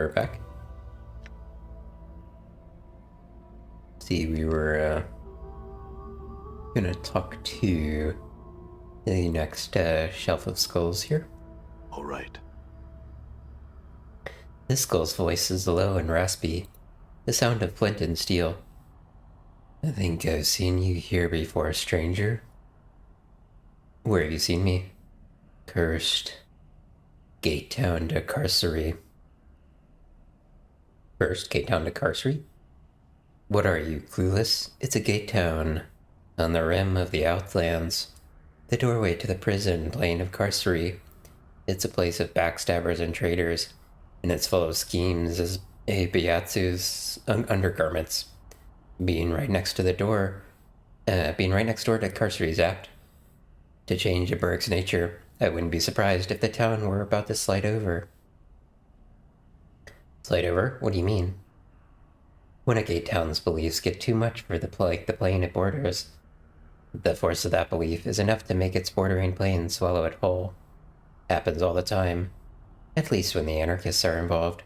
We're back. See, we were gonna talk to the next shelf of skulls here. All right. This skull's voice is low and raspy, the sound of flint and steel. I think I've seen you here before, stranger. Where have you seen me? Cursed. Gate Town to Carcery. Cursed Gate Town to Carcery? What are you, clueless? It's a gate town on the rim of the Outlands, the doorway to the prison plane of Carcery. It's a place of backstabbers and traitors, and it's full of schemes as a Byaku's undergarments. Being right next door to Carcery's apt to change a burg's nature. I wouldn't be surprised if the town were about to slide over. Slide over? What do you mean? When a gate town's beliefs get too much for the plane it borders, the force of that belief is enough to make its bordering plane swallow it whole. Happens all the time, at least when the anarchists are involved.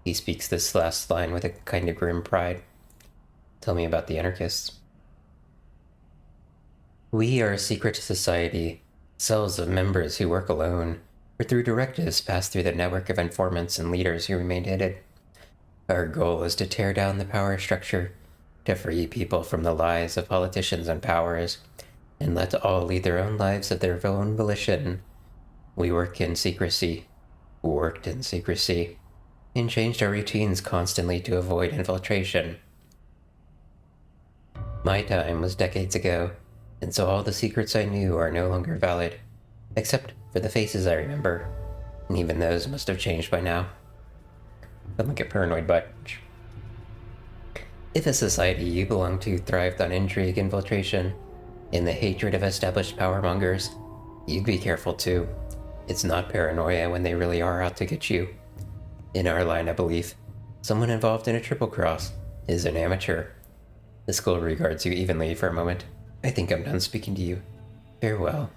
He speaks this last line with a kind of grim pride. Tell me about the anarchists. We are a secret society, cells of members who work alone, or through directives passed through the network of informants and leaders who remain hidden. Our goal is to tear down the power structure, to free people from the lies of politicians and powers, and let all lead their own lives of their own volition. We worked in secrecy, and changed our routines constantly to avoid infiltration. My time was decades ago, and so all the secrets I knew are no longer valid, except for the faces I remember, and even those must have changed by now. Don't get paranoid bunch. If a society you belong to thrived on intrigue, infiltration, and the hatred of established powermongers, you'd be careful too. It's not paranoia when they really are out to get you. In our line of belief, someone involved in a triple cross is an amateur. The school regards you evenly for a moment. I think I'm done speaking to you. Farewell.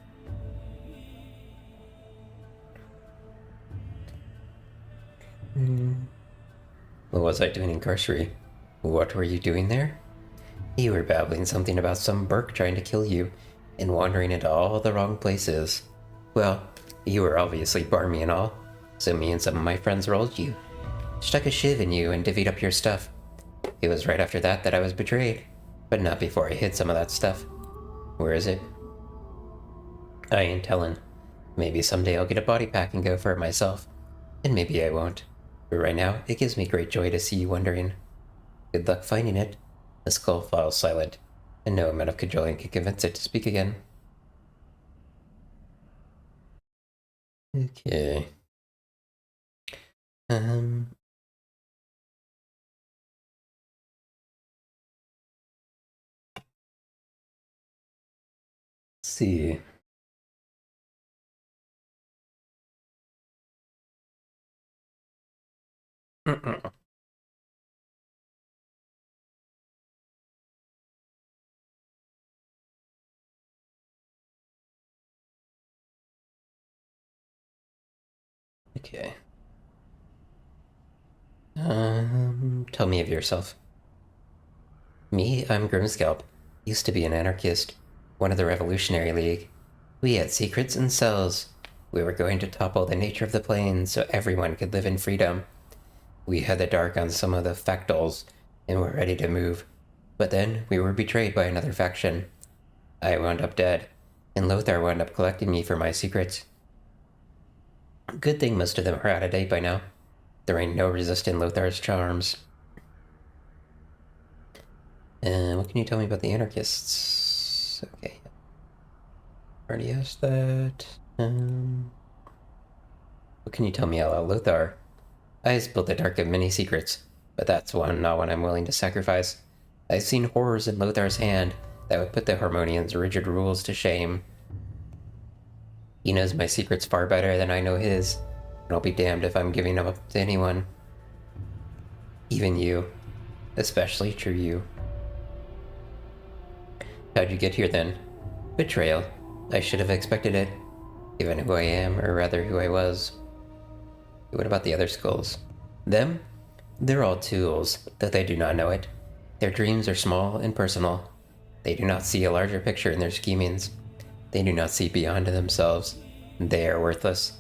What was I doing in Carcery? What were you doing there? You were babbling something about some Burke trying to kill you, and wandering into all the wrong places. Well, you were obviously barmy and all, so me and some of my friends rolled you. Stuck a shiv in you and divvied up your stuff. It was right after that I was betrayed, but not before I hid some of that stuff. Where is it? I ain't telling. Maybe someday I'll get a body pack and go for it myself, and maybe I won't. But right now, it gives me great joy to see you wondering. Good luck finding it. The skull falls silent, and no amount of cajoling can convince it to speak again. Okay. Let's see. Okay. Tell me of yourself. Me, I'm Grimscalp. Used to be an anarchist, one of the Revolutionary League. We had secrets and cells. We were going to topple the nature of the plane so everyone could live in freedom. We had the dark on some of the factals, and were ready to move. But then we were betrayed by another faction. I wound up dead, and Lothar wound up collecting me for my secrets. Good thing most of them are out of date by now. There ain't no resisting Lothar's charms. What can you tell me about the anarchists? Okay. Already asked that. What can you tell me about Lothar? I spilled the dark of many secrets, but that's not one I'm willing to sacrifice. I've seen horrors in Lothar's hand that would put the Harmonians' rigid rules to shame. He knows my secrets far better than I know his, and I'll be damned if I'm giving them up to anyone. Even you. Especially true you. How'd you get here then? Betrayal. I should have expected it, given who I am, or rather who I was. What about the other skulls? Them? They're all tools, though they do not know it. Their dreams are small and personal. They do not see a larger picture in their schemings. They do not see beyond themselves. They are worthless.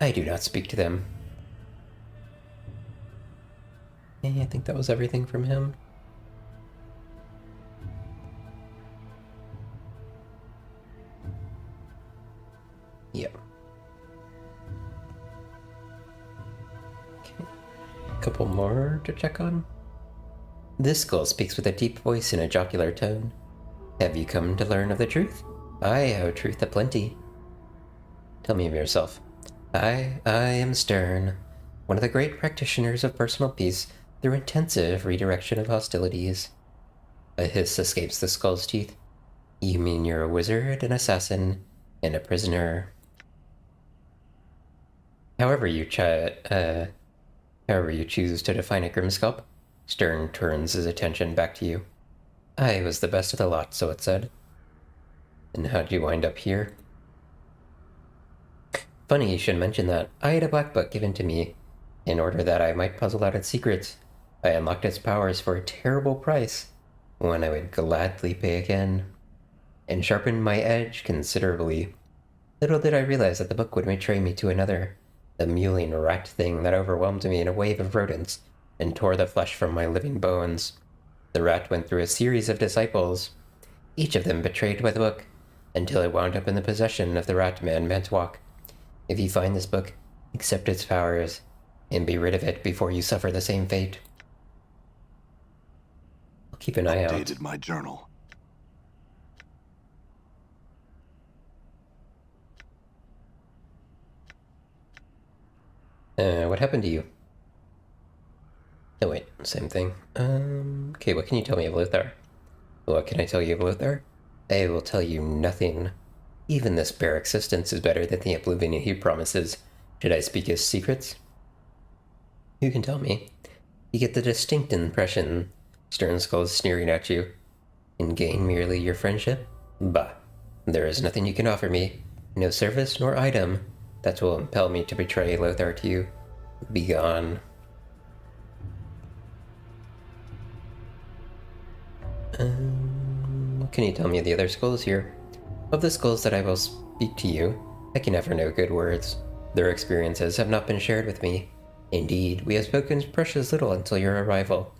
I do not speak to them. I think that was everything from him. Yep. Okay. A couple more to check on. This skull speaks with a deep voice and a jocular tone. Have you come to learn of the truth? I have truth aplenty. Tell me of yourself. I am Stern, one of the great practitioners of personal peace through intensive redirection of hostilities. A hiss escapes the skull's teeth. You mean you're a wizard, an assassin, and a prisoner. However you choose to define it, Grimskulp. Stern turns his attention back to you. I was the best of the lot, so it said. And how'd you wind up here? Funny you should mention that. I had a black book given to me in order that I might puzzle out its secrets. I unlocked its powers for a terrible price, one I would gladly pay again, and sharpened my edge considerably. Little did I realize that the book would betray me to another, the mewling rat thing that overwhelmed me in a wave of rodents and tore the flesh from my living bones. The rat went through a series of disciples, each of them betrayed by the book, until it wound up in the possession of the rat man Mantwalk. If you find this book, accept its powers, and be rid of it before you suffer the same fate. I'll keep an eye out. Updated my journal. What happened to you? Oh wait, same thing. Okay, what can you tell me of Lothar? What can I tell you of Lothar? I will tell you nothing. Even this bare existence is better than the oblivion he promises. Should I speak his secrets? You can tell me. You get the distinct impression Sternskull is sneering at you, and gain merely your friendship? Bah, there is nothing you can offer me, no service nor item, that will impel me to betray Lothar to you. Begone. What can you tell me of the other skulls here? Of the skulls that I will speak to you, I can offer no good words. Their experiences have not been shared with me. Indeed, we have spoken precious little until your arrival.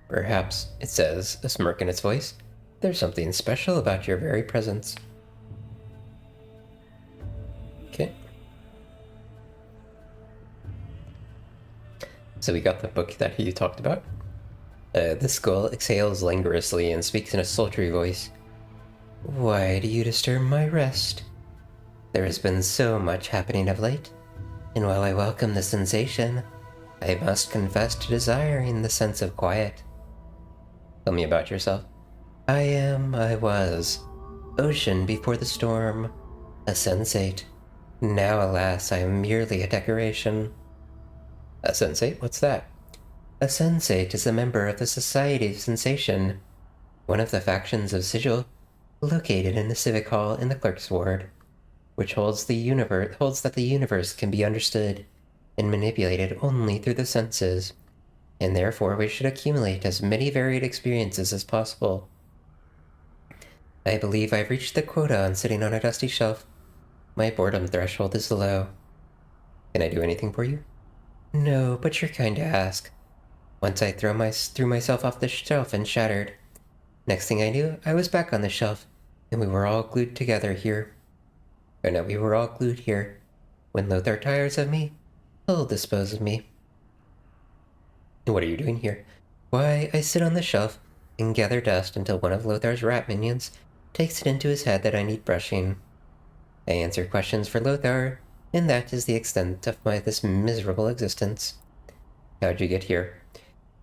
Perhaps, it says, a smirk in its voice, there's something special about your very presence. Okay. So we got the book that you talked about. This skull exhales languorously and speaks in a sultry voice. Why do you disturb my rest? There has been so much happening of late, and while I welcome the sensation, I must confess to desiring the sense of quiet. Tell me about yourself. I was, ocean before the storm, a sensate. Now, alas, I am merely a decoration. A sensate? What's that? A sensate is a member of the Society of Sensation, one of the factions of Sigil, located in the Civic Hall in the Clerk's Ward, which holds that the universe can be understood and manipulated only through the senses, and therefore we should accumulate as many varied experiences as possible. I believe I've reached the quota on sitting on a dusty shelf. My boredom threshold is low. Can I do anything for you? No, but you're kind to ask. Once I threw myself off the shelf and shattered. Next thing I knew, I was back on the shelf, and we were all glued together here. Or no, we were all glued here. When Lothar tires of me, he'll dispose of me. And what are you doing here? Why, I sit on the shelf and gather dust until one of Lothar's rat minions takes it into his head that I need brushing. I answer questions for Lothar, and that is the extent of this miserable existence. How'd you get here?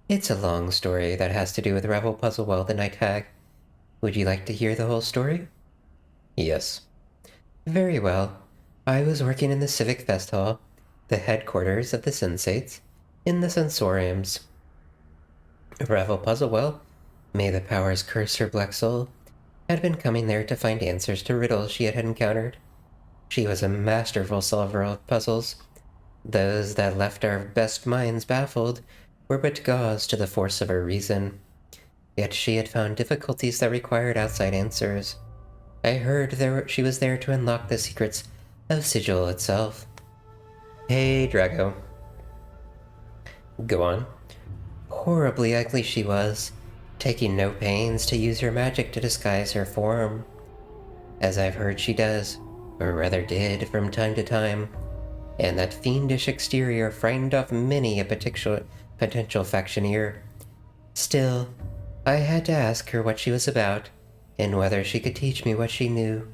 It's a long story that has to do with Ravel Puzzlewell the Night Hag. Would you like to hear the whole story? Yes. Very well. I was working in the Civic Fest Hall, the headquarters of the Sensates, in the Sensoriums. Ravel Puzzlewell, may the powers curse her black soul, had been coming there to find answers to riddles she had encountered. She was a masterful solver of puzzles, Those that left our best minds baffled were but gauze to the force of her reason. Yet she had found difficulties that required outside answers. I heard she was there to unlock the secrets of Sigil itself. Hey, Drago. Go on. Horribly ugly she was, taking no pains to use her magic to disguise her form. As I've heard she does, or rather did from time to time, and that fiendish exterior frightened off many a potential factioneer. Still, I had to ask her what she was about, and whether she could teach me what she knew.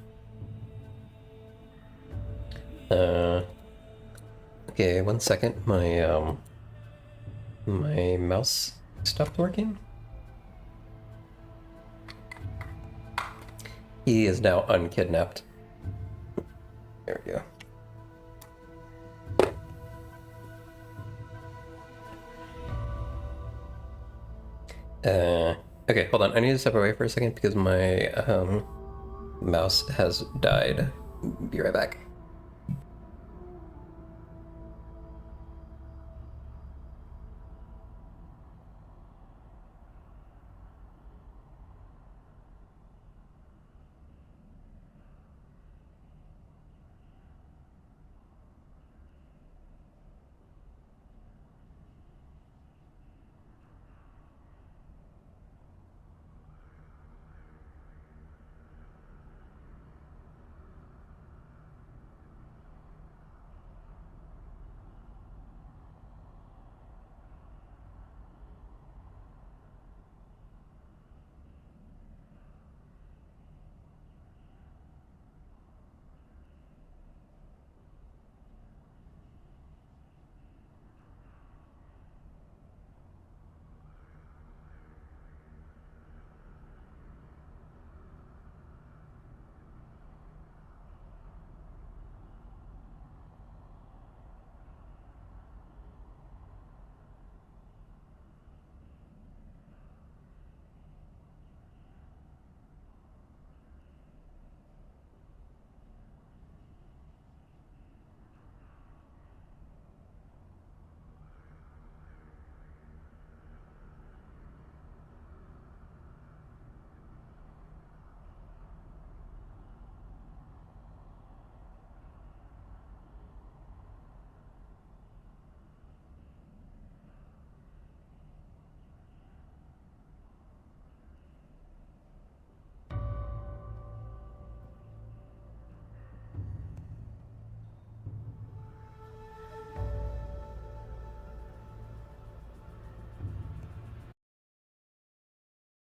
Okay, 1 second. My mouse stopped working. He is now unkidnapped. There we go. Okay, hold on. I need to step away for a second because my mouse has died. Be right back.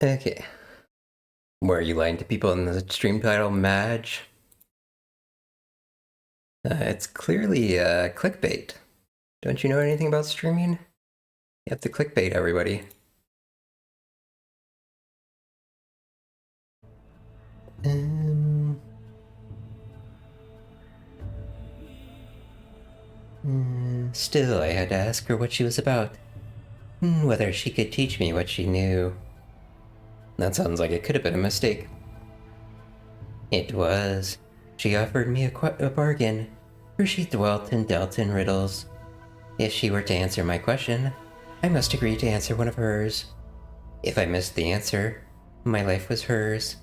Okay. Where are you lying to people in the stream title, Madge? It's clearly clickbait. Don't you know anything about streaming? You have to clickbait everybody. Still, I had to ask her what she was about. Whether she could teach me what she knew. That sounds like it could have been a mistake. It was. She offered me a bargain, for she dwelt and dealt in riddles. If she were to answer my question, I must agree to answer one of hers. If I missed the answer, my life was hers.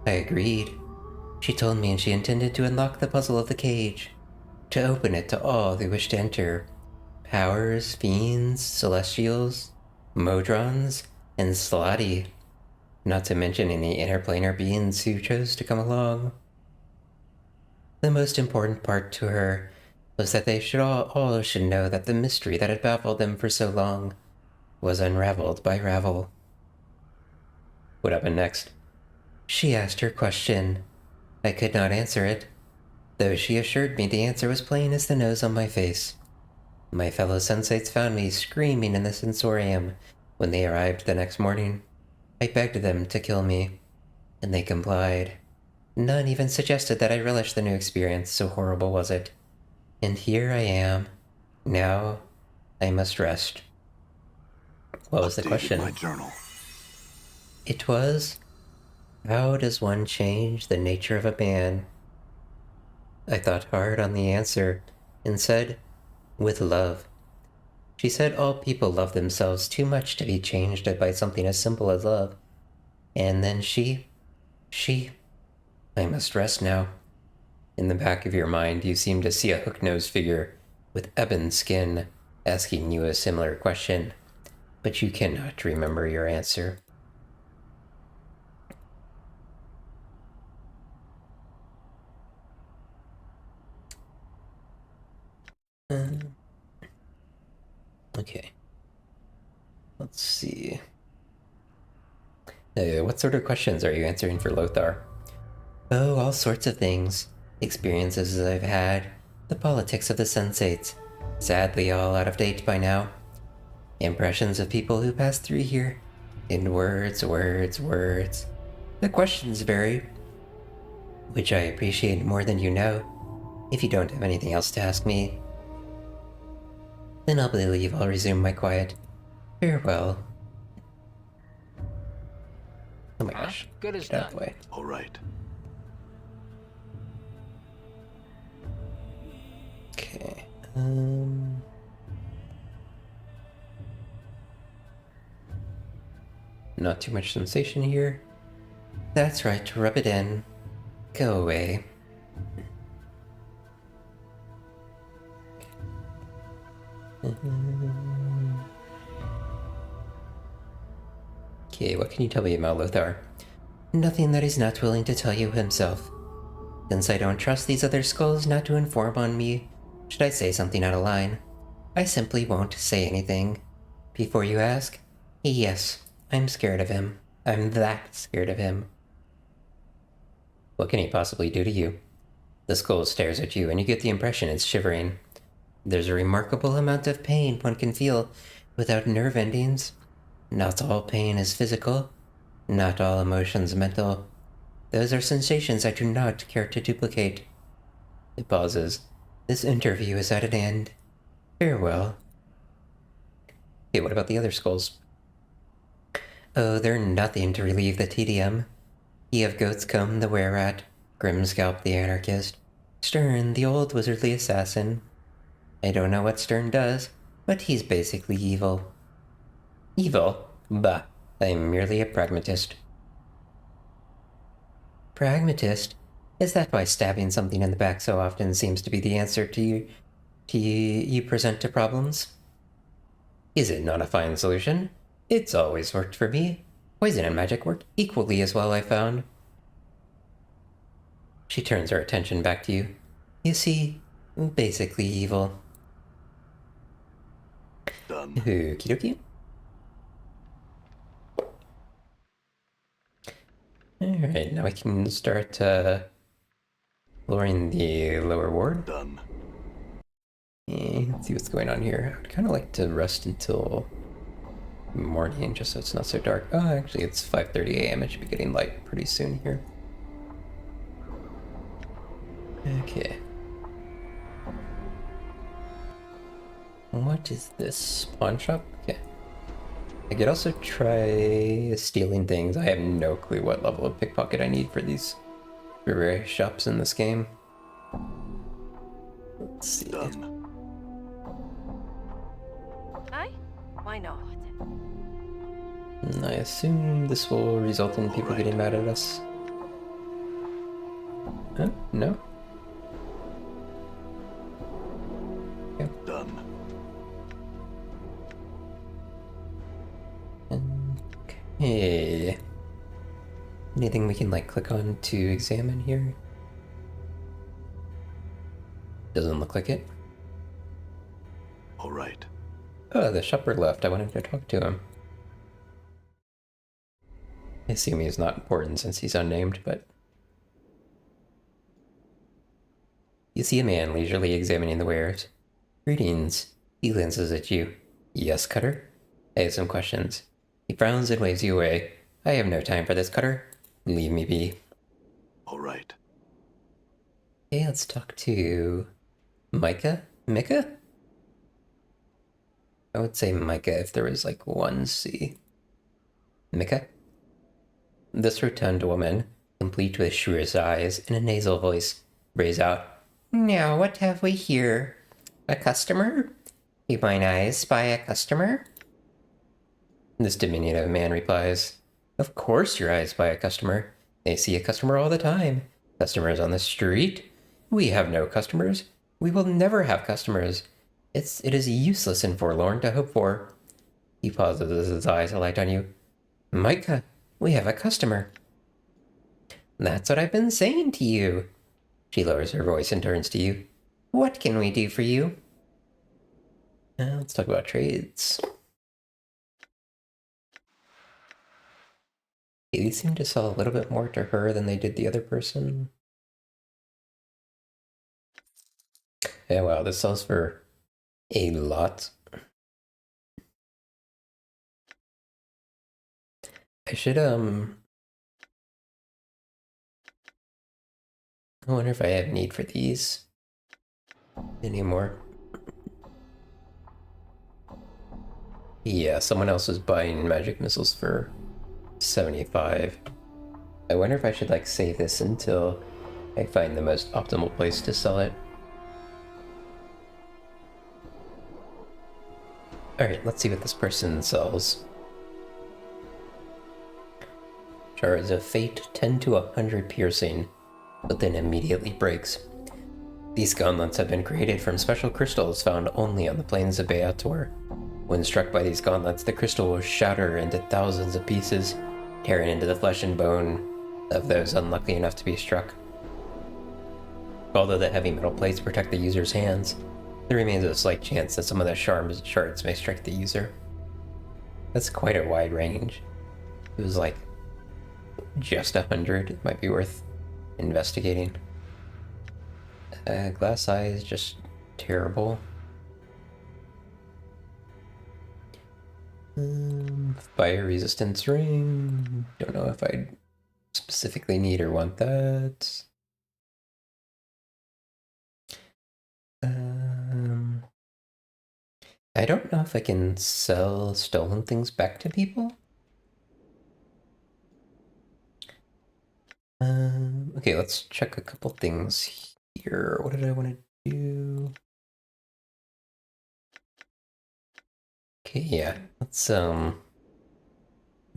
I agreed. She told me she intended to unlock the puzzle of the cage, to open it to all who wished to enter. Powers, fiends, celestials, modrons, and Slotty. Not to mention any interplanar beings who chose to come along. The most important part to her was that they all should know that the mystery that had baffled them for so long was unraveled by Ravel. What happened next? She asked her question. I could not answer it, though she assured me the answer was plain as the nose on my face. My fellow sensates found me screaming in the sensorium when they arrived the next morning. I begged them to kill me, and they complied. None even suggested that I relish the new experience, so horrible was it. And here I am. Now, I must rest. What was the question? My journal. It was, how does one change the nature of a man? I thought hard on the answer, and said, with love. She said all people love themselves too much to be changed by something as simple as love. And then I must rest now. In the back of your mind, you seem to see a hook-nosed figure with ebon skin asking you a similar question, but you cannot remember your answer. Okay. Let's see. What sort of questions are you answering for Lothar? Oh, all sorts of things. Experiences I've had, the politics of the sensates, sadly all out of date by now. Impressions of people who passed through here. In words. The questions vary, which I appreciate more than you know. If you don't have anything else to ask me, then I'll believe I'll resume my quiet. Farewell. Oh my gosh. Good as Get out done. of the way. All right. Okay. Not too much sensation here. That's right, rub it in. Go away. Okay, what can you tell me about Lothar? Nothing that he's not willing to tell you himself. Since I don't trust these other skulls not to inform on me, should I say something out of line? I simply won't say anything. Before you ask, yes, I'm scared of him. I'm that scared of him. What can he possibly do to you? The skull stares at you, and you get the impression it's shivering. There's a remarkable amount of pain one can feel without nerve endings. Not all pain is physical. Not all emotions mental. Those are sensations I do not care to duplicate. It pauses. This interview is at an end. Farewell. Okay, what about the other skulls? Oh, they're nothing to relieve the tedium. Ye of Goatscombe the Were-Rat, Grimscalp the Anarchist, Stern the old wizardly assassin. I don't know what Stern does, but he's basically evil. Evil? Bah, I'm merely a pragmatist. Pragmatist? Is that why stabbing something in the back so often seems to be the answer you present to problems? Is it not a fine solution? It's always worked for me. Poison and magic work equally as well, I found. She turns her attention back to you. You see, basically evil. Done. Okie dokie. Alright, now we can start lowering the lower ward. Done. Let's see what's going on here. I would kind of like to rest until morning, just so it's not so dark. Oh, actually, it's 5:30 a.m. It should be getting light pretty soon here. Okay. What is this? Pawn shop? Okay. I could also try stealing things. I have no clue what level of pickpocket I need for these rare shops in this game. Let's see. Done. Aye? Why not? I assume this will result in people getting mad at us. Huh? No? Done. Okay. Anything we can like click on to examine here? Doesn't look like it. All right. Oh, the shopper left. I wanted to talk to him. I assume he's not important since he's unnamed, but... You see a man leisurely examining the wares. Greetings. He glances at you. Yes, Cutter? I have some questions. He frowns and waves you away. I have no time for this, Cutter. Leave me be. All right. Okay, let's talk to... Micah? Micah? I would say Micah if there was like one C. Micah? This rotund woman, complete with shrewd eyes and a nasal voice, brays out, Now, what have we here? A customer? You mine eyes spy a customer? This diminutive man replies, Of course your eyes spy a customer. They see a customer all the time. Customers on the street? We have no customers. We will never have customers. It is useless and forlorn to hope for. He pauses as his eyes alight on you. Micah, we have a customer. That's what I've been saying to you. She lowers her voice and turns to you. What can we do for you? Let's talk about trades. These seem to sell a little bit more to her than they did the other person. Yeah, wow, this sells for a lot. I should, I wonder if I have need for these anymore. Yeah, someone else is buying magic missiles for 75. I wonder if I should, like, save this until I find the most optimal place to sell it. Alright, let's see what this person sells. Shards of Fate, 10 to 100 piercing, but then immediately breaks. These gauntlets have been created from special crystals found only on the plains of Beator. When struck by these gauntlets, the crystal will shatter into thousands of pieces, tearing into the flesh and bone of those unlucky enough to be struck. Although the heavy metal plates protect the user's hands, there remains a slight chance that some of the shards may strike the user. That's quite a wide range. It was like just 100. It might be worth investigating. Glass eye is just terrible. Fire resistance ring. Don't know if I'd specifically need or want that. I don't know if I can sell stolen things back to people. Okay, let's check a couple things here. What did I want to do? Okay, yeah. Let's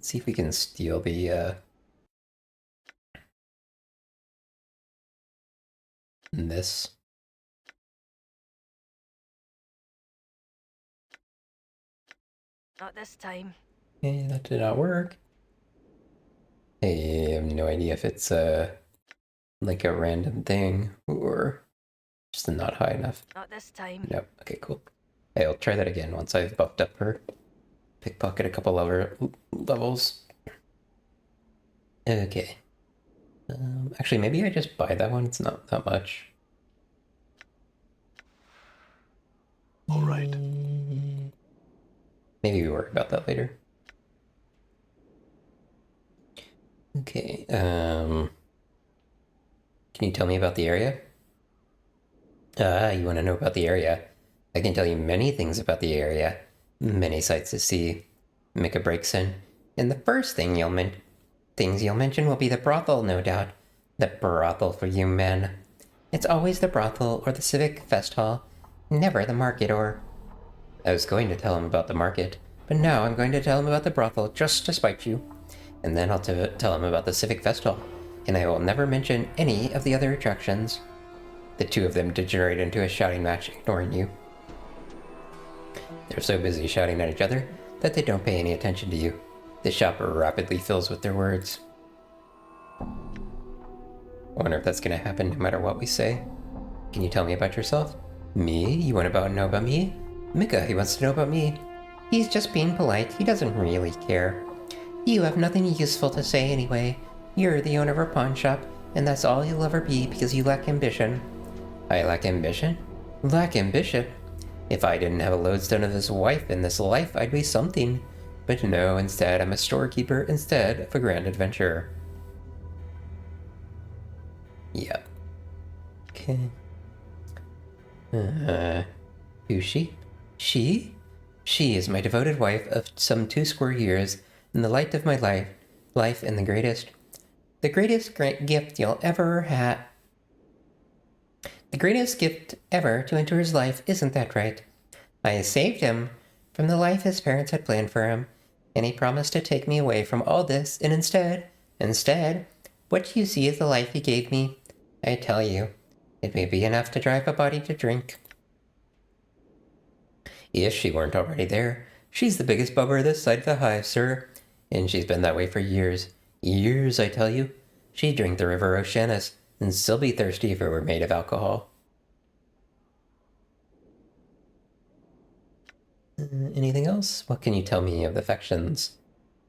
see if we can steal the this. Not this time. Okay, that did not work. I have no idea if it's like a random thing or just not high enough. Not this time. Nope. Okay, cool. Hey, I'll try that again once I've buffed up her pickpocket a couple levels. Okay. Actually, maybe I just buy that one. It's not that much. All right. Maybe we worry about that later. Okay. Can you tell me about the area? You want to know about the area? I can tell you many things about the area. Many sights to see. Mika breaks in. And the first thing you'll mention will be the brothel, no doubt. The brothel for you men. It's always the brothel or the civic fest hall. Never the market or... I was going to tell him about the market, but now I'm going to tell him about the brothel just to spite you. And then I'll tell him about the civic fest hall. And I will never mention any of the other attractions. The two of them degenerate into a shouting match, ignoring you. They're so busy shouting at each other that they don't pay any attention to you. The shop rapidly fills with their words. I wonder if that's going to happen no matter what we say. Can you tell me about yourself? Me? You want to know about me? Mika, he wants to know about me. He's just being polite. He doesn't really care. You have nothing useful to say anyway. You're the owner of a pawn shop, and that's all you'll ever be because you lack ambition. I lack ambition? Lack ambition? If I didn't have a lodestone of this wife in this life, I'd be something. But no, instead I'm a storekeeper instead of a grand adventurer. Yep. Okay. Who's she? She? She is my devoted wife of some 2 square years, and the light of my life and the greatest gift you'll ever have. The greatest gift ever to enter his life, isn't that right? I saved him from the life his parents had planned for him, and he promised to take me away from all this, and instead, what you see is the life he gave me. I tell you, it may be enough to drive a body to drink. If she weren't already there, she's the biggest bubber this side of the hive, sir. And she's been that way for years. Years, I tell you. She'd drink the river Oceanus and still be thirsty if it were made of alcohol. Anything else? What can you tell me of the factions?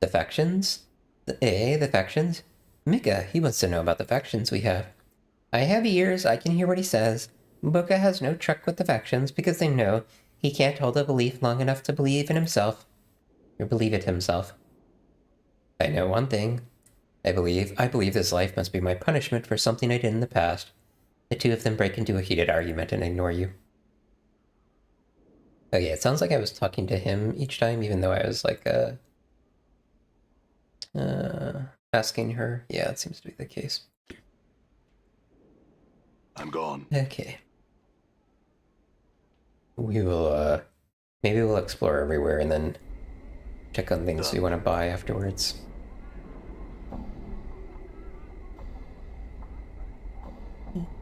The factions? The factions? Mika, he wants to know about the factions we have. I have ears, I can hear what he says. Boka has no truck with the factions because they know he can't hold a belief long enough to believe in himself. Or believe it himself. I know one thing. I believe this life must be my punishment for something I did in the past. The two of them break into a heated argument and ignore you. Okay, it sounds like I was talking to him each time, even though I was like, asking her. Yeah, it seems to be the case. I'm gone. Okay. We will, maybe we'll explore everywhere and then check on things we want to buy afterwards.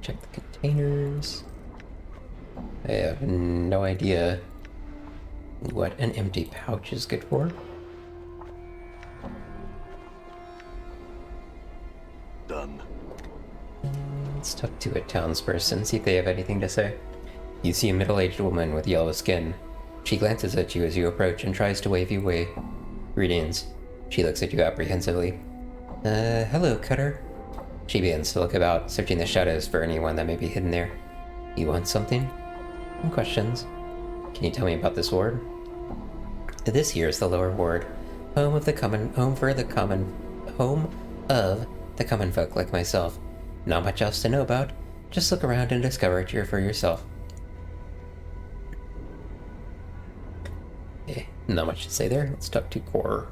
Check the containers. I have no idea what an empty pouch is good for. Done. Let's talk to a townsperson, see if they have anything to say. You see a middle-aged woman with yellow skin. She glances at you as you approach and tries to wave you away. Greetings. She looks at you apprehensively. Hello, Cutter. She begins to look about, searching the shadows for anyone that may be hidden there. You want something? Questions? Can you tell me about this ward? This here is the lower ward, home of the common folk like myself. Not much else to know about. Just look around and discover it here for yourself. Okay, not much to say there. Let's talk to Core.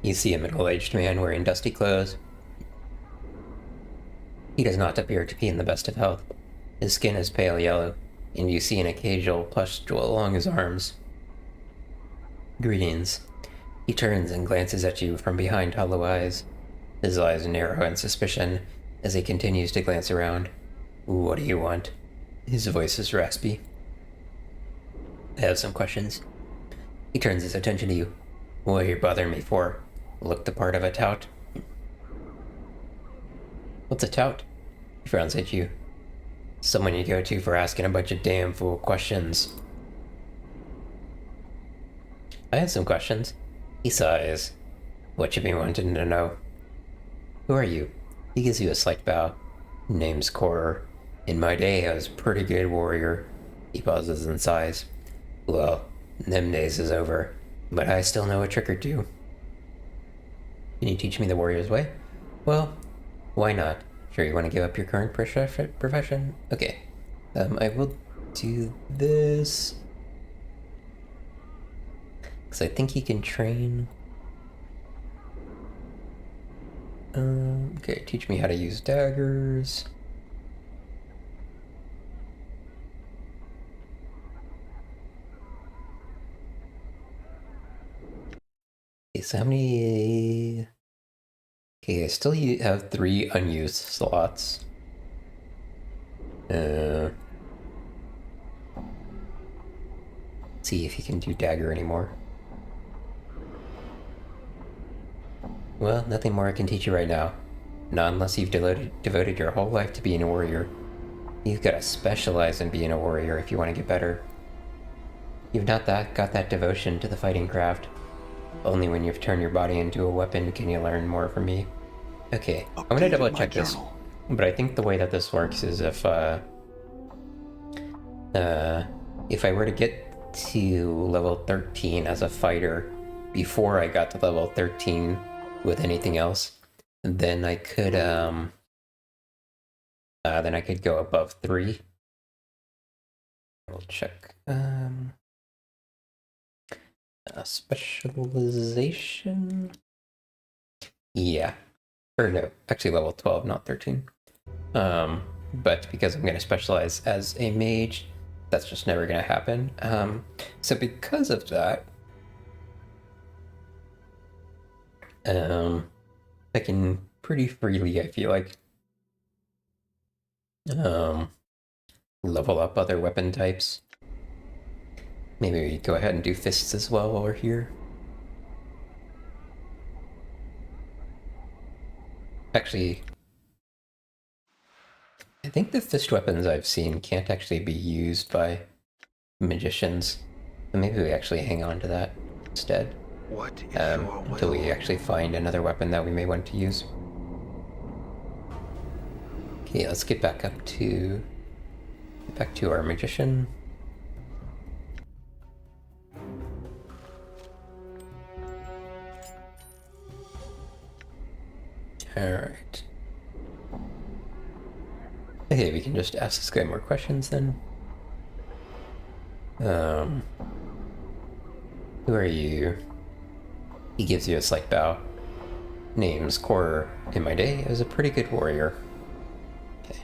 You see a middle-aged man wearing dusty clothes. He does not appear to be in the best of health. His skin is pale yellow, and you see an occasional pustule along his arms. Greetings. He turns and glances at you from behind hollow eyes. His eyes narrow in suspicion as he continues to glance around. What do you want? His voice is raspy. I have some questions. He turns his attention to you. What are you bothering me for? Look the part of a tout? What's a tout? He frowns at you. Someone you go to for asking a bunch of damn fool questions. I have some questions. He sighs. What you been wanting to know? Who are you? He gives you a slight bow. Name's Corer. In my day, I was a pretty good warrior. He pauses and sighs. Well, them days is over, but I still know a trick or two. Can you teach me the warrior's way? Well, why not? Sure, you want to give up your current profession? Okay. I will do this. Because I think he can train. Okay, teach me how to use daggers. Okay, so how many... Okay, I still have 3 unused slots. See if he can do dagger anymore. Well, nothing more I can teach you right now. Not unless you've devoted your whole life to being a warrior. You've got to specialize in being a warrior if you want to get better. You've not got that devotion to the fighting craft. Only when you've turned your body into a weapon can you learn more from me. Okay, I'm gonna double check this. But I think the way that this works is if I were to get to level 13 as a fighter before I got to level 13 with anything else, then I could go above 3. We'll check. Specialization. Yeah. Or no, actually level 12, not 13. But because I'm going to specialize as a mage, that's just never going to happen. So because of that, I can pretty freely, I feel like, level up other weapon types. Maybe we go ahead and do fists as well while we're here. Actually, I think the fist weapons I've seen can't actually be used by magicians. So maybe we actually hang on to that instead. What is your Until we will? actually find another weapon that we may want to use. Okay, let's get back to our magician. Alright. Okay, we can just ask this guy more questions then. Who are you? He gives you a slight bow. Name's Core. In my day, I was a pretty good warrior. Okay.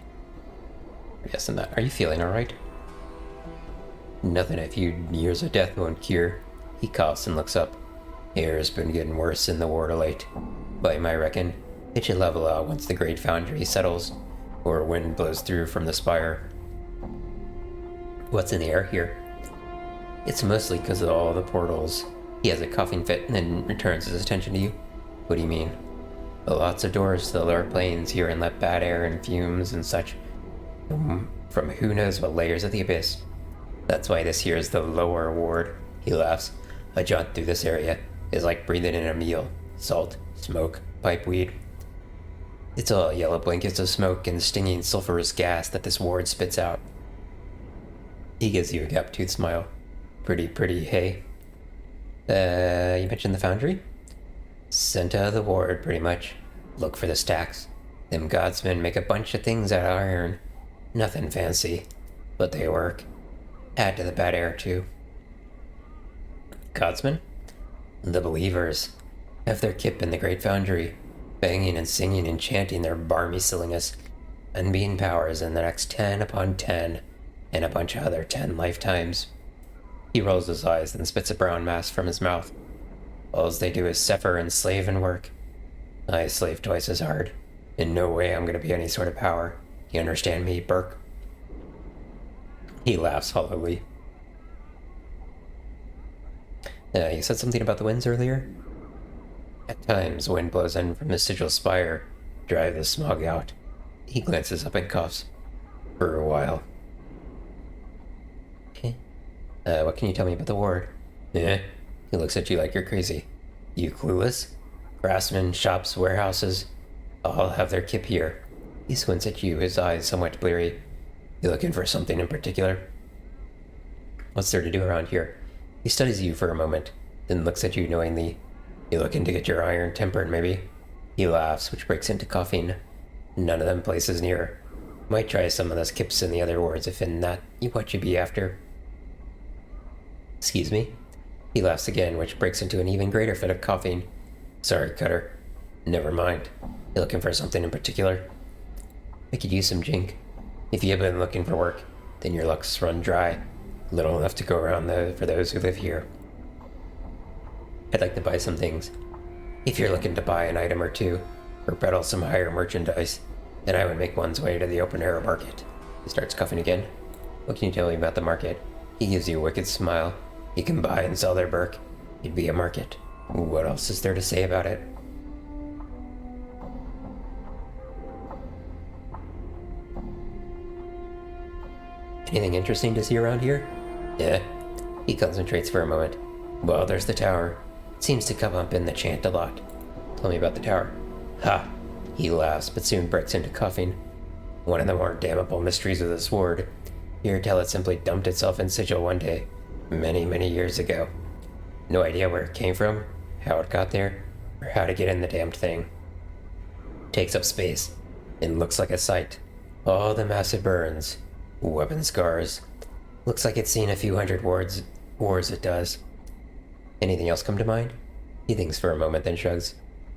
Yes, and that. Are you feeling alright? Nothing a few years of death won't cure. He coughs and looks up. Air's been getting worse in the war to late. By my reckon, it should level out once the great foundry settles, or wind blows through from the spire. What's in the air here? It's mostly because of all the portals. He has a coughing fit and then returns his attention to you. What do you mean? Lots of doors to the lower planes here and let bad air and fumes and such from who knows what layers of the abyss. That's why this here is the lower ward. He laughs. A jaunt through this area is like breathing in a meal. Salt, smoke, pipe weed. It's all yellow blankets of smoke and stinging sulfurous gas that this ward spits out. He gives you a gap-toothed smile. Pretty, hey? You mentioned the foundry? Sent out of the ward, pretty much. Look for the stacks. Them godsmen make a bunch of things out of iron. Nothing fancy, but they work. Add to the bad air, too. Godsmen? The believers. Have their kip in the great foundry, banging and singing and chanting their barmy silliness. Unbeaten powers in the next 10 upon 10, and a bunch of other 10 lifetimes. He rolls his eyes and spits a brown mass from his mouth. Alls they do is suffer and slave and work. I slave twice as hard. In no way I'm gonna be any sort of power. You understand me, Burke? He laughs hollowly. You said something about the winds earlier? At times, wind blows in from the sigil spire, drive the smog out. He glances up and coughs. For a while. Okay. What can you tell me about the ward? Eh? He looks at you like you're crazy. You clueless? Craftsmen, shops, warehouses, all have their kip here. He squints at you, his eyes somewhat bleary. You looking for something in particular? What's there to do around here? He studies you for a moment, then looks at you knowingly. You looking to get your iron tempered, maybe? He laughs, which breaks into coughing. None of them places near. Might try some of those kips in the other wards if in that what you be after. Excuse me? He laughs again, which breaks into an even greater fit of coughing. Sorry, Cutter. Never mind. You looking for something in particular? I could use some jink. If you've been looking for work, then your luck's run dry. Little enough to go around for those who live here. I'd like to buy some things. If you're looking to buy an item or two, or peddle some higher merchandise, then I would make one's way to the open air market. He starts coughing again. What can you tell me about the market? He gives you a wicked smile. You can buy and sell their Burke. It'd be a market. What else is there to say about it? Anything interesting to see around here? Yeah. He concentrates for a moment. Well, there's the tower. It seems to come up in the chant a lot. Tell me about the tower. Ha! He laughs, but soon breaks into coughing. One of the more damnable mysteries of this ward. Hear tell it simply dumped itself in sigil one day, many years ago. No idea where it came from, how it got there, or how to get in the damned thing. Takes up space, and looks like a sight. All the massive burns, weapon scars. Looks like it's seen a few hundred wars it does. Anything else come to mind? He thinks for a moment, then shrugs.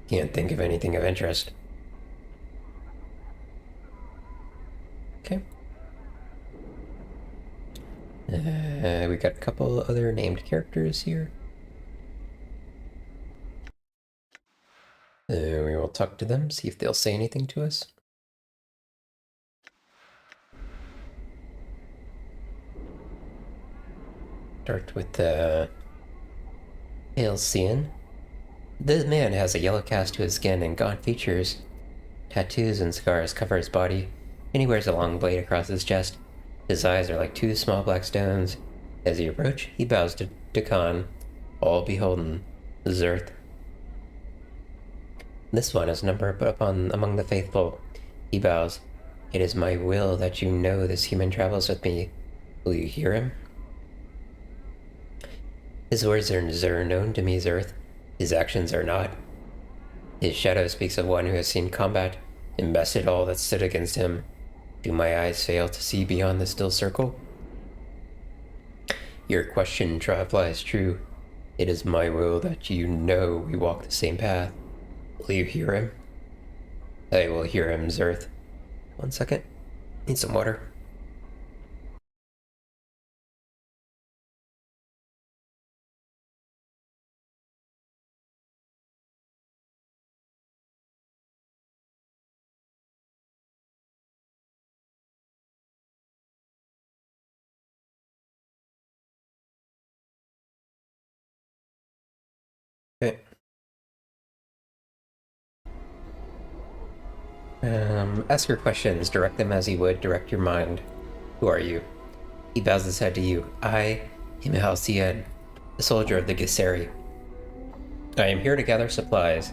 Can't think of anything of interest. Okay. We got a couple other named characters here. We will talk to them, see if they'll say anything to us. Start with Halcyon. The man has a yellow cast to his skin and gaunt features. Tattoos and scars cover his body, and he wears a long blade across his chest. His eyes are like two small black stones. As he approaches, he bows to Khan, all beholden, Zerth. This one is numbered upon among the faithful. He bows. It is my will that you know this human travels with me. Will you hear him? His words are known to me, Zerth. His actions are not. His shadow speaks of one who has seen combat and bested all that stood against him. Do my eyes fail to see beyond the still circle? Your question applies true. It is my will that you know we walk the same path. Will you hear him? I will hear him, Zerth. 1 second. Need some water. Okay. Ask your questions. Direct them as you would direct your mind. Who are you? He bows his head to you. I am Halcyon, a soldier of the Gisseri. I am here to gather supplies.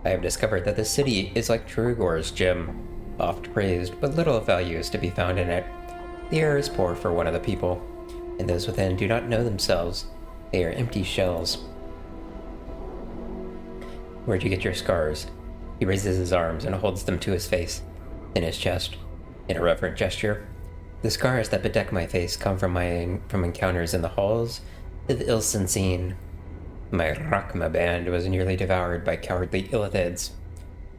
I have discovered that the city is like Trugor's gem, oft praised, but little of value is to be found in it. The air is poor for one of the people, and those within do not know themselves. They are empty shells. Where'd you get your scars? He raises his arms and holds them to his face, in his chest, in a reverent gesture. The scars that bedeck my face come from encounters in the halls of Ilsenstein. My Rakma band was nearly devoured by cowardly Illithids.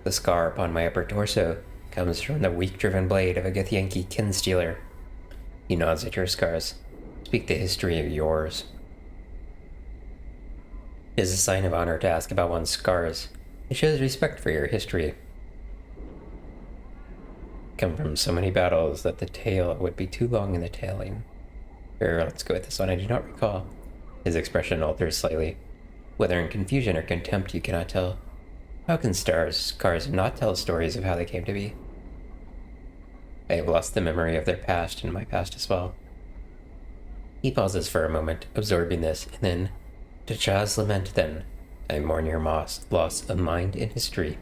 The scar upon my upper torso comes from the weak-driven blade of a Githyanki kinstealer. He nods at your scars. Speak the history of yours. It is a sign of honor to ask about one's scars. It shows respect for your history. Come from so many battles that the tale would be too long in the telling. Here, let's go with this one. I do not recall. His expression alters slightly. Whether in confusion or contempt, you cannot tell. How can scars not tell stories of how they came to be? I have lost the memory of their past and my past as well. He pauses for a moment, absorbing this, and then, to Cha's lament then, I mourn your loss of mind and history.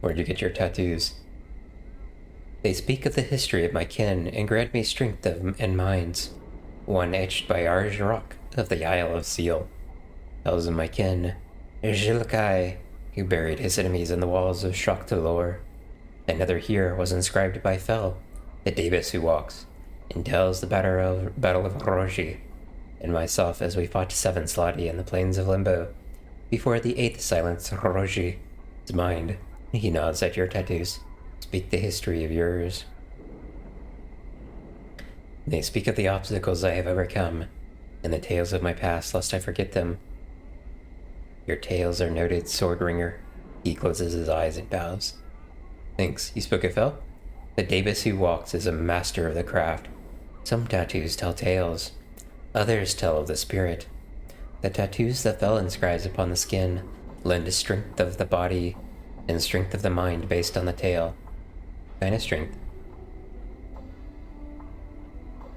Where'd you get your tattoos? They speak of the history of my kin and grant me strength and minds. One etched by Arjrock of the Isle of Seal tells of my kin, Jilkai, who buried his enemies in the walls of Shoktalor. Another here was inscribed by Fel, the Davis who walks, and tells the Battle of Roji, and myself as we fought 7 Slotty in the plains of Limbo. Before the 8th silenced Roji's mind, he nods at your tattoos. Speak the history of yours. They speak of the obstacles I have overcome, and the tales of my past, lest I forget them. Your tales are noted, sword ringer. He closes his eyes and bows. Thanks. You spoke of Fel? The Davis who walks is a master of the craft. Some tattoos tell tales. Others tell of the spirit. The tattoos that Fel inscribes upon the skin lend strength of the body and strength of the mind based on the tale. Kind of strength.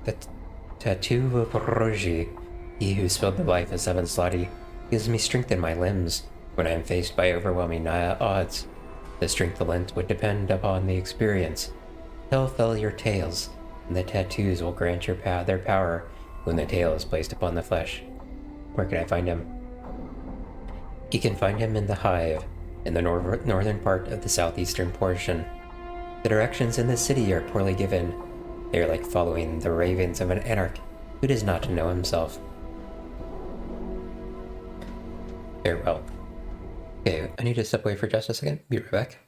The tattoo of Roji, he who spilled the life of 7 Slotty, gives me strength in my limbs when I am faced by overwhelming odds. The strength lent would depend upon the experience. Tell Fel your tales, and the tattoos will grant their power when the tale is placed upon the flesh. Where can I find him? You can find him in the Hive, in the northern part of the southeastern portion. The directions in the city are poorly given. They are like following the ravings of an anarch who does not know himself. Farewell. Okay, I need to step away for just a second. Be right back.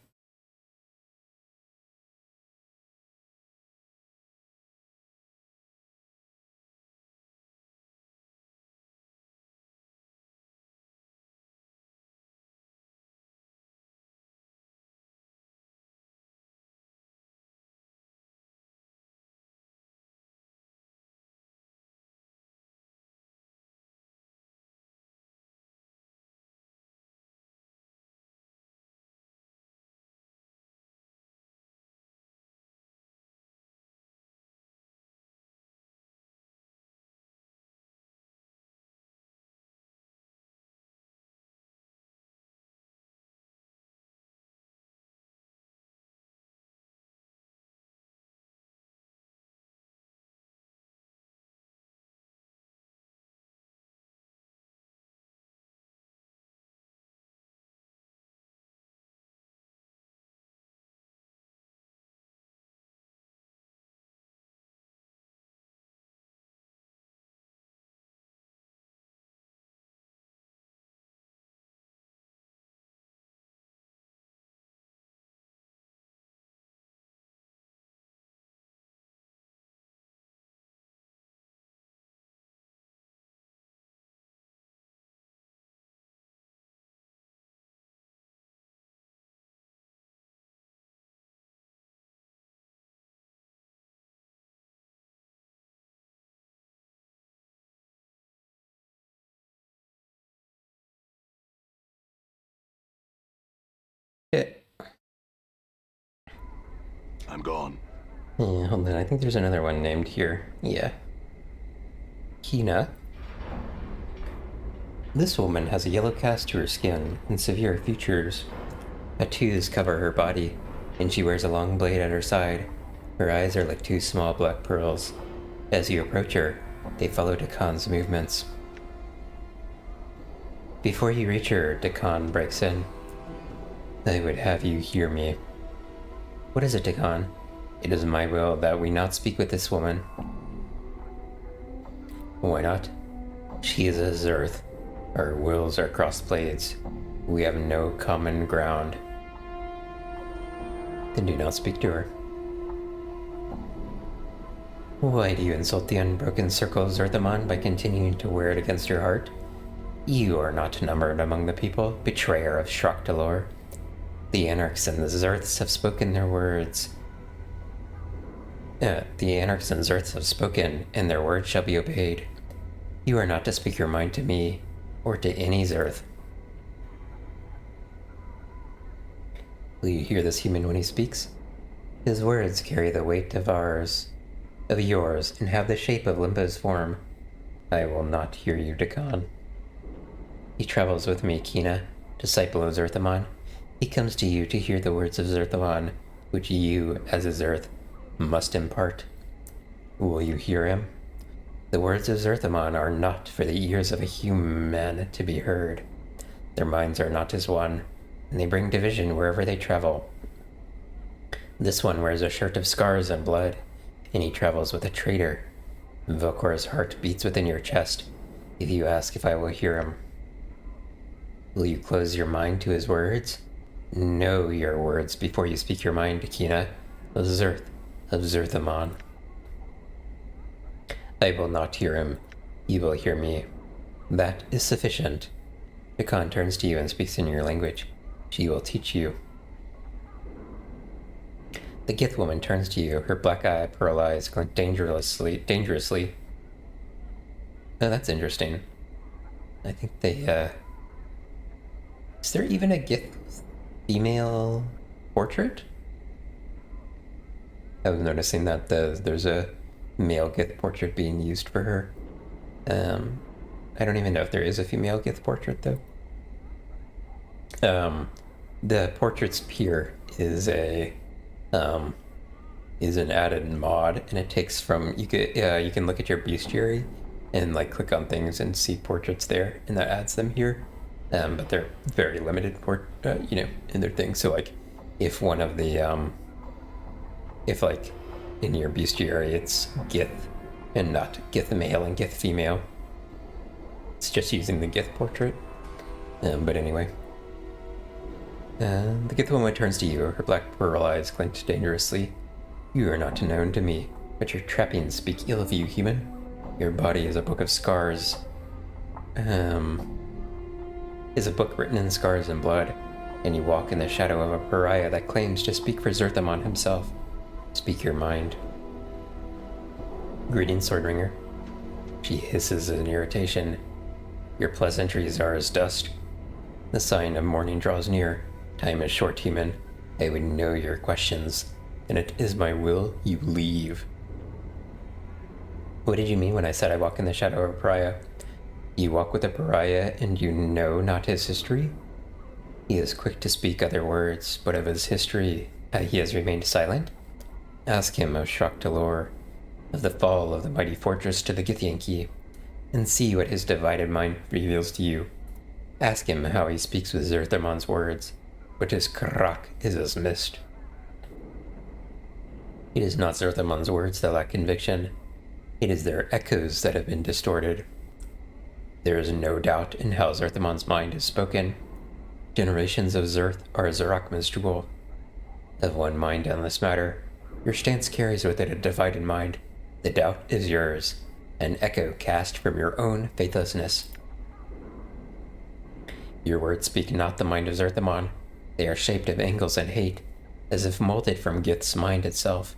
Yeah. I'm gone. Yeah, hold on. I think there's another one named here. Yeah. Kina. This woman has a yellow cast to her skin and severe features. Tattoos cover her body, and she wears a long blade at her side. Her eyes are like two small black pearls. As you approach her, they follow Dakon's movements. Before you reach her, Dakon breaks in. I would have you hear me. What is it, Dakon? It is my will that we not speak with this woman. Why not? She is a Zerth. Our wills are crossed blades. We have no common ground. Then do not speak to her. Why do you insult the unbroken circle of Zerthamon by continuing to wear it against your heart? You are not numbered among the people, betrayer of Shraktalor. The Anarchs and the Zerths have spoken their words. The Anarchs and Zerths have spoken, and their words shall be obeyed. You are not to speak your mind to me, or to any Zerth. Will you hear this human when he speaks? His words carry the weight of yours, and have the shape of Limbo's form. I will not hear you, Dakon. He travels with me, Kina, disciple of Zerthamon. He comes to you to hear the words of Zerthamon, which you, as a Zerth, must impart. Will you hear him? The words of Zerthamon are not for the ears of a human to be heard. Their minds are not as one, and they bring division wherever they travel. This one wears a shirt of scars and blood, and he travels with a traitor. Vokor's heart beats within your chest if you ask if I will hear him. Will you close your mind to his words? Know your words before you speak your mind to Kina, of Zerthamon. I will not hear him. You will hear me. That is sufficient. Dakon turns to you and speaks in your language. She will teach you. The Gith woman turns to you, her black eye, pearl eyes glint dangerously. Oh, that's interesting. I think they, Is there even a Gith female portrait? I was noticing that there's a male Gith portrait being used for her. I don't even know if there is a female Gith portrait, though. The portrait's peer is an added mod, and it takes from you can look at your bestiary and like click on things and see portraits there, and that adds them here. But they're very limited in their thing. So like, if one of the if like in your bestiary it's Gith and not Gith male and Gith female, it's just using the Gith portrait. But anyway, The good woman turns to you, her black pearl eyes glint dangerously. You are not known to me, but your trappings speak ill of you, human. Your body is a book of scars. Is a book written in scars and blood, and you walk in the shadow of a pariah that claims to speak for Zerthamon himself. Speak your mind. Greetings, Swordringer. She hisses in irritation. Your pleasantries are as dust. The sign of morning draws near. Time is short, human. I would know your questions, and it is my will you leave. What did you mean when I said I walk in the shadow of a pariah? You walk with a pariah, and you know not his history? He is quick to speak other words, but of his history, he has remained silent? Ask him of Shrok-Talor, of the fall of the mighty fortress to the Githyanki, and see what his divided mind reveals to you. Ask him how he speaks with Zerthamon's words, but his krak is as mist. It is not Zerthamon's words that lack conviction. It is their echoes that have been distorted. There is no doubt in how Zerthamon's mind is spoken. Generations of Zerth are Zerakma's jewel. Of one mind on this matter, your stance carries with it a divided mind. The doubt is yours, an echo cast from your own faithlessness. Your words speak not the mind of Zerthamon. They are shaped of angles and hate, as if molded from Gith's mind itself.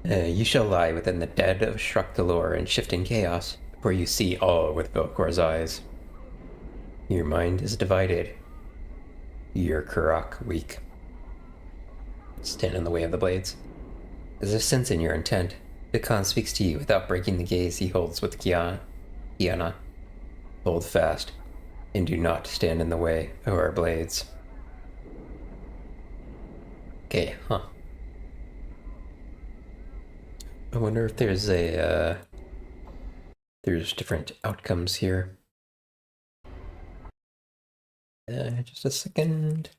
You shall lie within the dead of Shrok-Talor and shifting chaos, for you see all with Velkor's eyes. Your mind is divided. Your Karak weak. Stand in the way of the blades. There's a sense in your intent. Dakan speaks to you without breaking the gaze he holds with Kiana. Hold fast, and do not stand in the way of our blades. Okay, I wonder if there's there's different outcomes here. Just a second.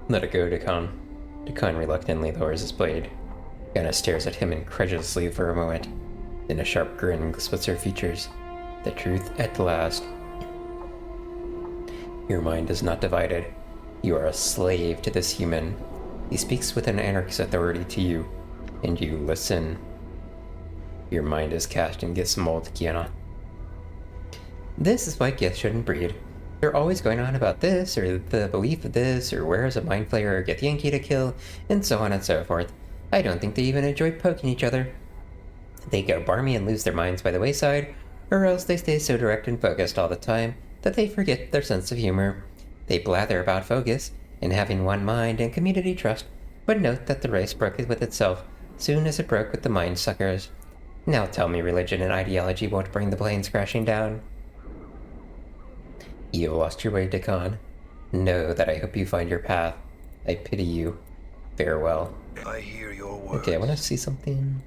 Let it go, Dakan. Dakan reluctantly lowers his blade. Kiana stares at him incredulously for a moment. Then a sharp grin splits her features. The truth at last. Your mind is not divided. You are a slave to this human. He speaks with an anarchist authority to you, and you listen. Your mind is cast in Gith's mold, Kiana. This is why Gith shouldn't breed. They're always going on about this, or the belief of this, or where is a mind flayer or Githyanki to kill, and so on and so forth. I don't think they even enjoy poking each other. They go barmy and lose their minds by the wayside, or else they stay so direct and focused all the time that they forget their sense of humor. They blather about focus and having one mind and community trust, but note that the race broke with itself soon as it broke with the mind suckers. Now tell me religion and ideology won't bring the planes crashing down. You have lost your way, Dakan. Know that I hope you find your path. I pity you. Farewell. I hear your words. Okay, I want to see something.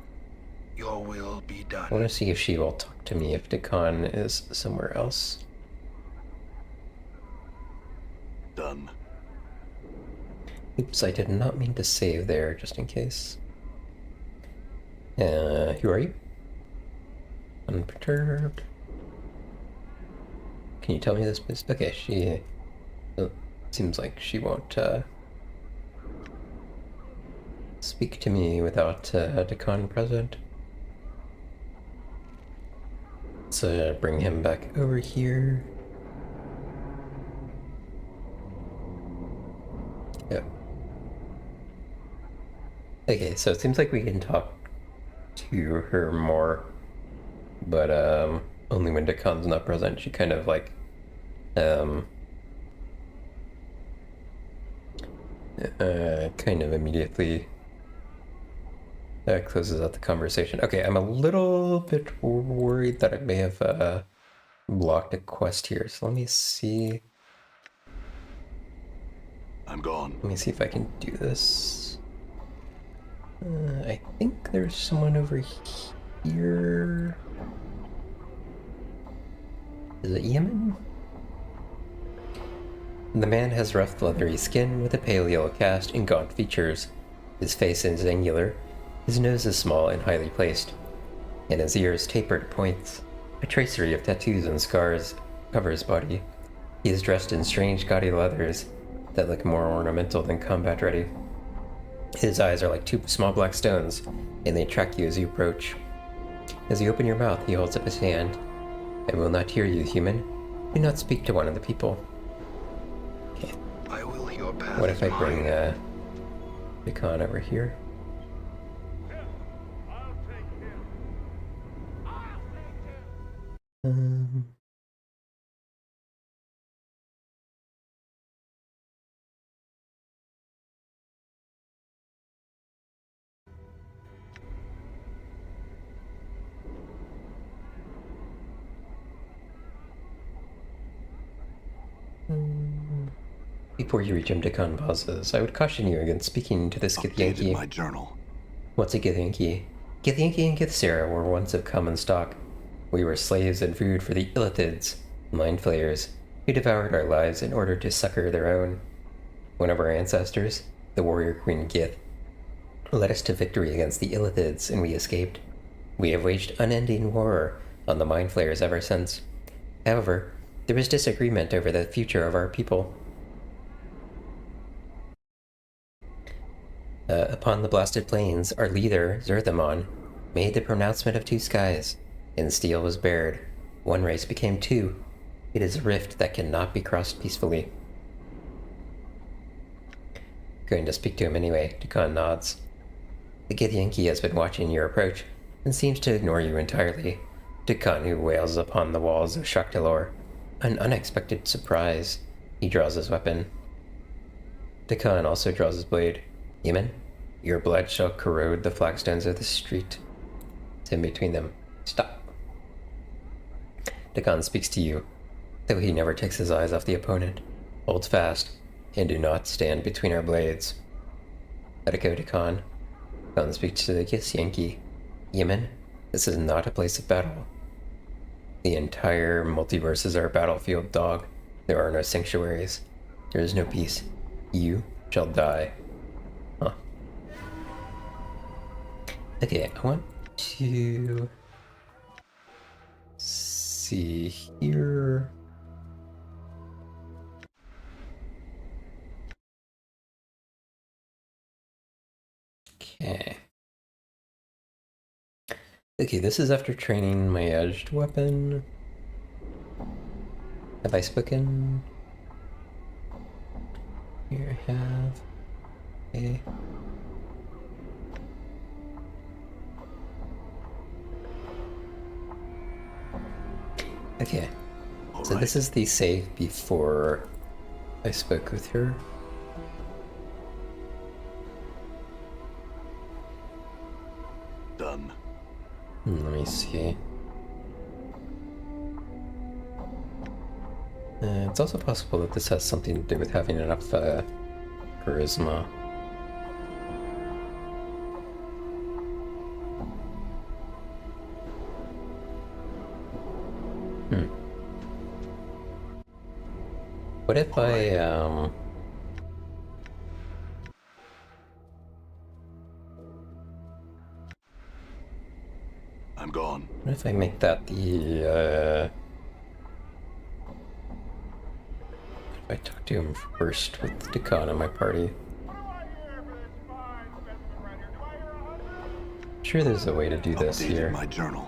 Your will be done. I want to see if she will talk to me if Dakan is somewhere else. Done. Oops, I did not mean to save there, just in case. Who are you? Unperturbed. Can you tell me this? Okay, she seems like she won't speak to me without Dakan present. Let's bring him back over here. Yep. Okay, so it seems like we can talk to her more, but only when Dakan's not present. She kind of like kind of immediately closes out the conversation. Okay, I'm a little bit worried that I may have blocked a quest here, so let me see. I'm gone. Let me see if I can do this. I think there's someone over here. Is it Yemen? The man has rough, leathery skin with a pale yellow cast and gaunt features. His face is angular, his nose is small and highly placed, and his ears tapered at points. A tracery of tattoos and scars cover his body. He is dressed in strange, gaudy leathers that look more ornamental than combat-ready. His eyes are like two small black stones, and they track you as you approach. As you open your mouth, he holds up his hand. I will not hear you, human. Do not speak to one of the people. Okay. I will your path. What if I bring, mine. Dekan over here? Um... Before you reach him, Dekan pauses. I would caution you against speaking to this Updated Githyanki. my journal. What's a Githyanki? Githyanki and Githsera were once of common stock. We were slaves and food for the Illithids, mind flayers, who devoured our lives in order to succor their own. One of our ancestors, the warrior queen Gith, led us to victory against the Illithids, and we escaped. We have waged unending war on the mind flayers ever since. However, there is disagreement over the future of our people. Upon the blasted plains, our leader, Zerthamon, made the pronouncement of two skies, and steel was bared. One race became two. It is a rift that cannot be crossed peacefully. Going to speak to him anyway, Dekan nods. The Githyanki has been watching your approach, and seems to ignore you entirely. Dekan, who wails upon the walls of Shaktalor. An unexpected surprise. He draws his weapon. Dekan also draws his blade. Yemen, your blood shall corrode the flagstones of the street. It's in between them. Stop. Dekan speaks to you, though he never takes his eyes off the opponent. Hold fast, and do not stand between our blades. Let it go, Dekan. Dekan speaks to the Githyanki. Yemen, this is not a place of battle. The entire multiverse is our battlefield, dog. There are no sanctuaries. There is no peace. You shall die. Huh. Okay, I want to see here. Okay. Okay, this is after training my edged weapon. Have I spoken? Here I have. Okay. Okay. So this is the save before I spoke with her. Done. Let me see. It's also possible that this has something to do with having enough charisma. What if I'm gone. what if I make that the if I talk to him first with Dekan in my party? I'm sure there's a way to do this Updated here. my journal.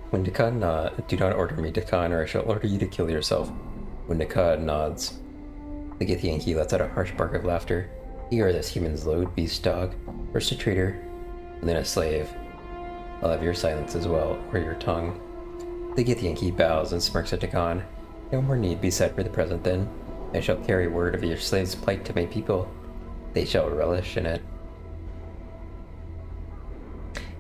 When Dekan do not order me, Dekan, or I shall order you to kill yourself. When Dekan nods, the Githyanki lets out a harsh bark of laughter. You are this human's load beast dog, first a traitor, and then a slave. I'll have your silence as well, or your tongue. The Githyanki bows and smirks at Dekan. No more need be said for the present then. I shall carry word of your slave's plight to my people. they shall relish in it.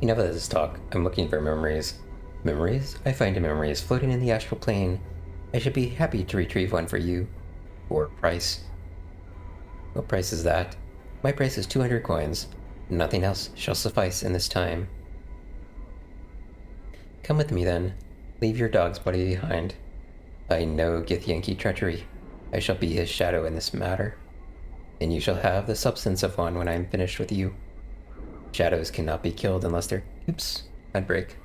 Enough of this talk. I'm looking for memories. Memories? I find memories floating in the astral plane. I should be happy to retrieve one for you. For a price. What price is that? My price is 200 coins. Nothing else shall suffice in this time. Come with me then. Leave your dog's body behind. I know Githyanki treachery. I shall be his shadow in this matter. And you shall have the substance of one when I am finished with you. Shadows cannot be killed unless they're... Oops, I'd break.